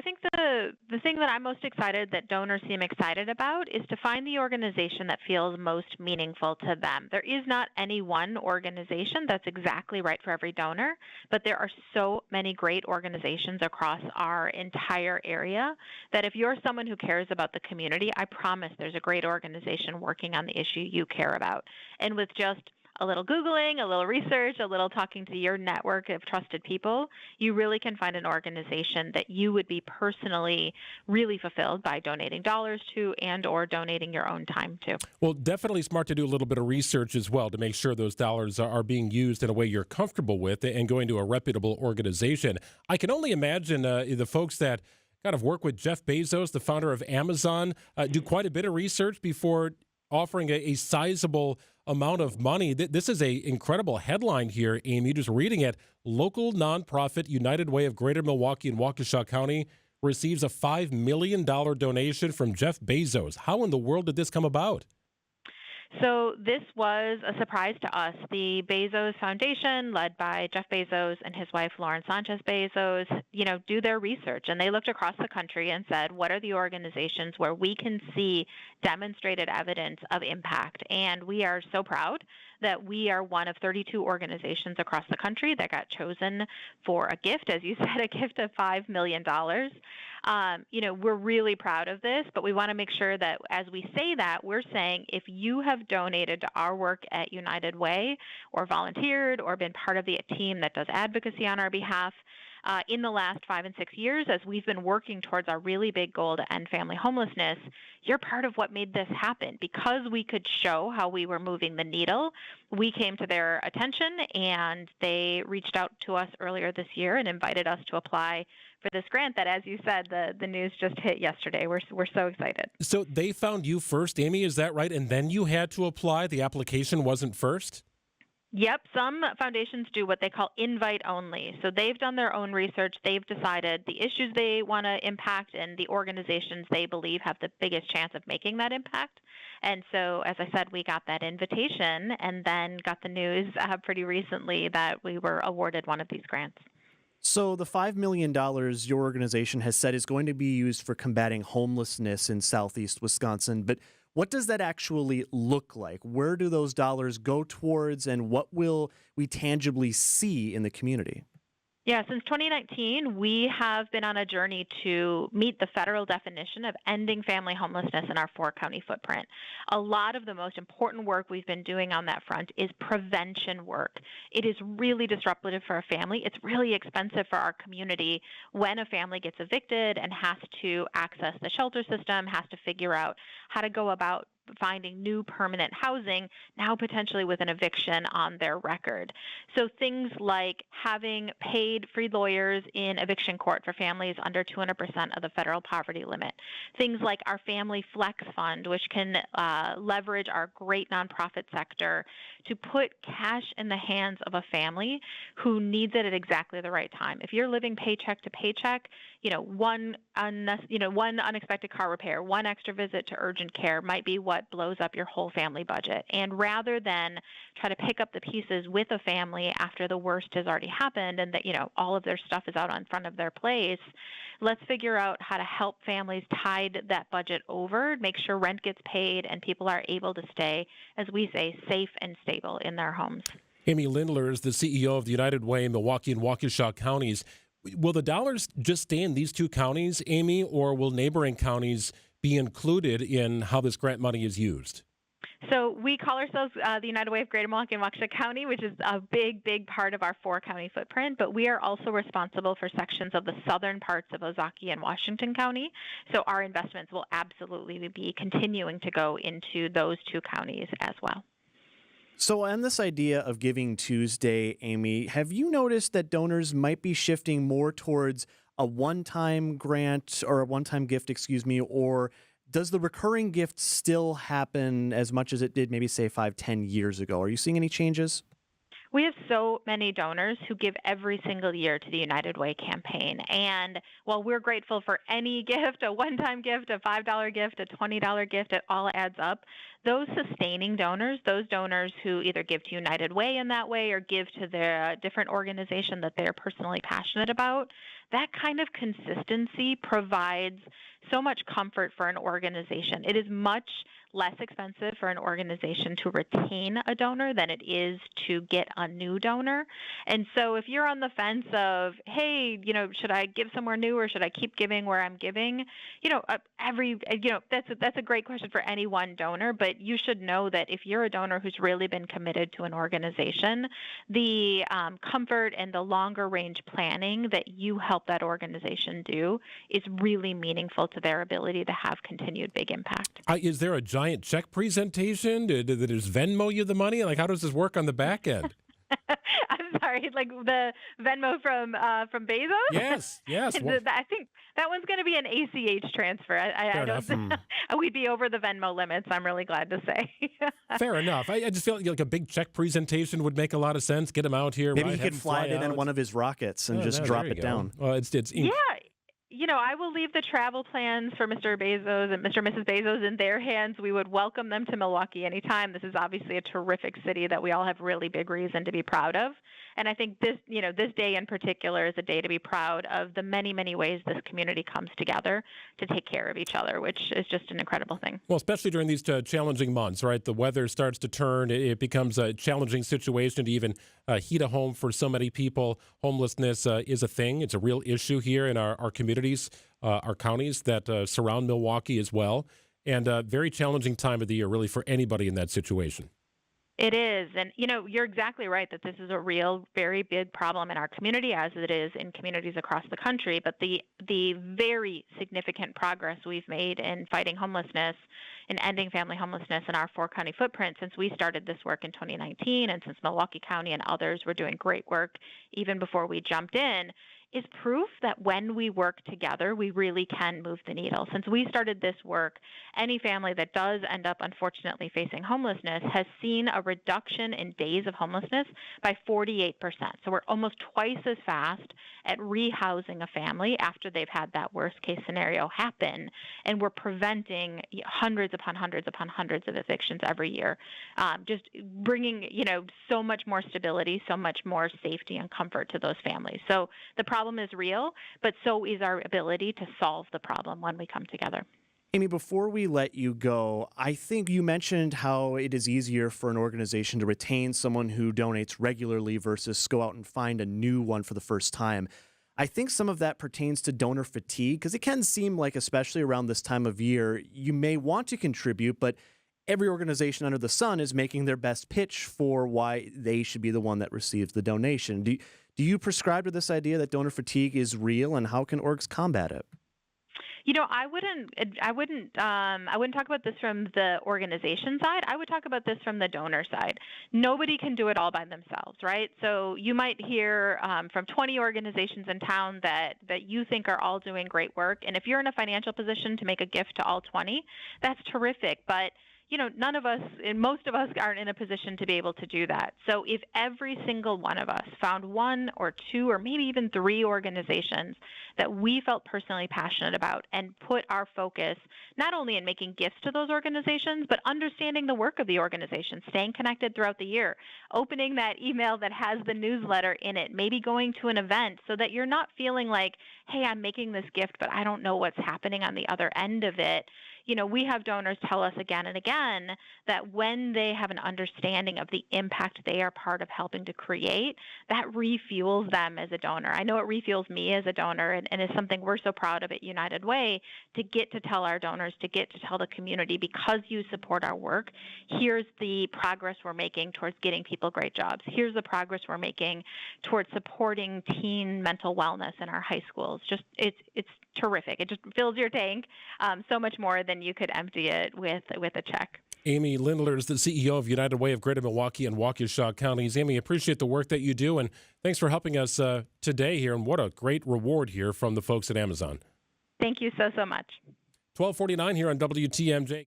think the thing that I'm most excited that donors seem excited about is to find the organization that feels most meaningful to them. There is not any one organization that's exactly right for every donor, but there are so many great organizations across our entire area that if you're someone who cares about the community, I promise there's a great organization working on the issue you care about. And with just a little Googling, a little research, a little talking to your network of trusted people, you really can find an organization that you would be personally really fulfilled by donating dollars to and or donating your own time to. Well, definitely smart to do a little bit of research as well to make sure those dollars are being used in a way you're comfortable with and going to a reputable organization. I can only imagine the folks that kind of work with Jeff Bezos, the founder of Amazon, do quite a bit of research before offering a sizable amount of money. This is an incredible headline here, Amy, just reading it. Local nonprofit United Way of Greater Milwaukee and Waukesha County receives a $5 million donation from Jeff Bezos. How in the world did this come about? So this was a surprise to us. The Bezos Foundation, led by Jeff Bezos and his wife, Lauren Sanchez Bezos, do their research. And they looked across the country and said, what are the organizations where we can see demonstrated evidence of impact? And we are so proud that we are one of 32 organizations across the country that got chosen for a gift, as you said, a gift of $5 million. We're really proud of this, but we want to make sure that as we say that, we're saying if you have donated to our work at United Way or volunteered or been part of the team that does advocacy on our behalf, in the last 5 and 6 years, as we've been working towards our really big goal to end family homelessness, you're part of what made this happen. Because we could show how we were moving the needle, we came to their attention, and they reached out to us earlier this year and invited us to apply for this grant that, as you said, the news just hit yesterday. We're so excited. So they found you first, Amy, is that right? And then you had to apply? The application wasn't first? Yep, some foundations do what they call invite only. So they've done their own research. They've decided the issues they want to impact and the organizations they believe have the biggest chance of making that impact. And so, as I said, we got that invitation and then got the news pretty recently that we were awarded one of these grants. So the $5 million your organization has said is going to be used for combating homelessness in southeast Wisconsin, but what does that actually look like? Where do those dollars go towards, and what will we tangibly see in the community? Yeah, since 2019, we have been on a journey to meet the federal definition of ending family homelessness in our 4-county footprint. A lot of the most important work we've been doing on that front is prevention work. It is really disruptive for a family. It's really expensive for our community when a family gets evicted and has to access the shelter system, has to figure out how to go about finding new permanent housing, now potentially with an eviction on their record. So things like having paid free lawyers in eviction court for families under 200% of the federal poverty limit. Things like our Family Flex Fund, which can leverage our great nonprofit sector to put cash in the hands of a family who needs it at exactly the right time. If you're living paycheck to paycheck, one unexpected car repair, one extra visit to urgent care might be what blows up your whole family budget. And rather than try to pick up the pieces with a family after the worst has already happened and that, all of their stuff is out in front of their place, let's figure out how to help families tide that budget over, make sure rent gets paid and people are able to stay, as we say, safe and stable in their homes. Amy Lindler is the CEO of the United Way in Milwaukee and Waukesha counties. Will the dollars just stay in these 2 counties, Amy, or will neighboring counties be included in how this grant money is used? So we call ourselves the United Way of Greater Milwaukee and Waukesha County, which is a big, big part of our 4-county footprint, but we are also responsible for sections of the southern parts of Ozaukee and Washington County. So our investments will absolutely be continuing to go into those 2 counties as well. So on this idea of Giving Tuesday, Amy, have you noticed that donors might be shifting more towards a one-time grant or a one-time gift, or does the recurring gift still happen as much as it did maybe, say, 5-10 years ago? Are you seeing any changes? We have so many donors who give every single year to the United Way campaign. And while we're grateful for any gift, a one-time gift, a $5 gift, a $20 gift, it all adds up. Those sustaining donors, those donors who either give to United Way in that way or give to their different organization that they're personally passionate about, that kind of consistency provides so much comfort for an organization. It is much less expensive for an organization to retain a donor than it is to get a new donor. And so if you're on the fence of, hey, should I give somewhere new or should I keep giving where I'm giving? That's a great question for any one donor, but you should know that if you're a donor who's really been committed to an organization, the comfort and the longer range planning that you help that organization do is really meaningful to their ability to have continued big impact. Is there a giant check presentation? Did just Venmo you the money? Like, how does this work on the back end? I'm sorry, like the Venmo from Bezos? Yes. I think that one's going to be an ACH transfer. I don't. We'd be over the Venmo limits. I'm really glad to say. Fair enough. I just feel like a big check presentation would make a lot of sense. Get him out here. Maybe he could fly it in one of his rockets and just drop it down. Well, it's yeah. I will leave the travel plans for Mr. Bezos and Mr. and Mrs. Bezos in their hands. We would welcome them to Milwaukee anytime. This is obviously a terrific city that we all have really big reason to be proud of. And I think this day in particular is a day to be proud of the many, many ways this community comes together to take care of each other, which is just an incredible thing. Well, especially during these challenging months, right? The weather starts to turn. It becomes a challenging situation to even heat a home for so many people. Homelessness is a thing. It's a real issue here in our communities, our counties that surround Milwaukee as well. And a very challenging time of the year, really, for anybody in that situation. It is. And, you're exactly right that this is a real, very big problem in our community, as it is in communities across the country. But the very significant progress we've made in fighting homelessness and ending family homelessness in our 4-county footprint since we started this work in 2019 and since Milwaukee County and others were doing great work even before we jumped in is proof that when we work together, we really can move the needle. Since we started this work, any family that does end up unfortunately facing homelessness has seen a reduction in days of homelessness by 48%. So we're almost twice as fast at rehousing a family after they've had that worst case scenario happen. And we're preventing hundreds upon hundreds upon hundreds of evictions every year, just bringing, so much more stability, so much more safety and comfort to those families. So the problem is real, but so is our ability to solve the problem when we come together. Amy, before we let you go, I think you mentioned how it is easier for an organization to retain someone who donates regularly versus go out and find a new one for the first time. I think some of that pertains to donor fatigue, because it can seem like, especially around this time of year, you may want to contribute, but every organization under the sun is making their best pitch for why they should be the one that receives the donation. Do you prescribe to this idea that donor fatigue is real, and how can orgs combat it? I wouldn't talk about this from the organization side. I would talk about this from the donor side. Nobody can do it all by themselves, right? So you might hear from 20 organizations in town that you think are all doing great work. And if you're in a financial position to make a gift to all 20, that's terrific. But none of us, and most of us aren't in a position to be able to do that. So if every single one of us found one or two or maybe even 3 organizations that we felt personally passionate about and put our focus not only in making gifts to those organizations, but understanding the work of the organization, staying connected throughout the year, opening that email that has the newsletter in it, maybe going to an event so that you're not feeling like, hey, I'm making this gift, but I don't know what's happening on the other end of it. We have donors tell us again and again that when they have an understanding of the impact they are part of helping to create, that refuels them as a donor. I know it refuels me as a donor, and is something we're so proud of at United Way, to get to tell our donors, to get to tell the community, because you support our work, here's the progress we're making towards getting people great jobs. Here's the progress we're making towards supporting teen mental wellness in our high schools. It's terrific. It just fills your tank so much more than you could empty it with a check. Amy Lindler is the CEO of United Way of Greater Milwaukee and Waukesha counties. Amy, appreciate the work that you do, and thanks for helping us today here. And what a great reward here from the folks at Amazon. Thank you so much. 12:49 here on WTMJ.